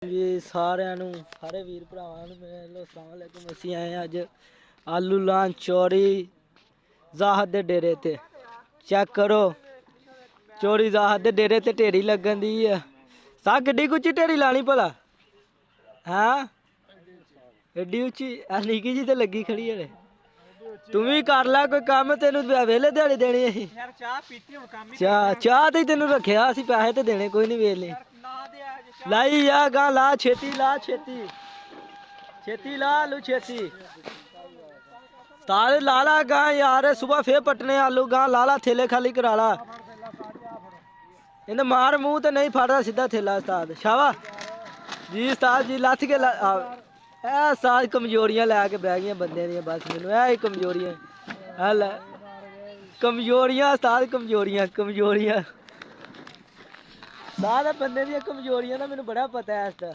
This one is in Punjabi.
ਜੀ ਸਾਰਿਆਂ ਨੂੰ ਸਾਰੇ ਵੀਰ ਭਰਾਵਾਂ ਨੂੰ ਮੇਰੇ ਅਸਲਾਮ ਵਾਲੇਕੁਮ। ਅਸੀਂ ਆਏ ਅੱਜ ਆਲੂ ਲਾਣ ਚੋਰੀ ਜ਼ਾਹਦ ਦੇ ਡੇਰੇ ਤੇ। ਚੈੱਕ ਕਰੋ ਚੋਰੀ ਜ਼ਾਹਦ ਦੇ ਡੇਰੇ ਤੇ ਢੇਰੀ ਲੱਗਣ ਦੀ ਆ। ਸਾ ਕਿੱਡੀ ਕੁ ਉੱਚੀ ਢੇਰੀ ਲਾਣੀ ਭਲਾ? ਹਾਂ ਐਡੀ ਉੱਚੀ ਆ ਨਿੱਕੀ ਜੀ ਤੇ ਲੱਗੀ ਖੜੀ ਹਲੇ। ਤੂੰ ਵੀ ਕਰ ਲੈ ਕੋਈ ਕੰਮ, ਤੈਨੂੰ ਵੇਲੇ ਦਿਹਾੜੀ ਦੇਣੀ ਅਸੀਂ। ਯਾਰ ਚਾਹ ਪੀਤੀ ਹੁਣ ਕੰਮ ਹੀ ਚਾਹ ਤੇ ਤੈਨੂੰ ਰੱਖਿਆ ਅਸੀਂ, ਪੈਸੇ ਤੇ ਦੇਣੇ ਕੋਈ ਨਹੀਂ ਵੇਲੇ। ਨਾ ਦੇ ਆ ਜੇ ਲਾਈ ਆ ਗਾ ਲਾ ਛੇਤੀ ਲਾ ਛੇਤੀ ਛੇਤੀ ਲਾ ਆਲੂ ਛੇਤੀ ਤਾਰੇ ਲਾ ਲਾ ਗਾ यार। सुबह फिर पटने आलू गा ला ला थैले खाली करा ला। इन्हें मार मुंह तो नहीं फड़ रहा सीधा थैला। उस्ताद शाबाश जी उस्ताद जी लथ के साथ कमजोरियां लैके बह गई बंदे दी बस। मैनू ऐ कमजोरियां है कमजोरियां उस्ताद कमजोरियां कमजोरियां सारे बंदे दी कमजोरियां ना मैनू बड़ा पता है इसदा।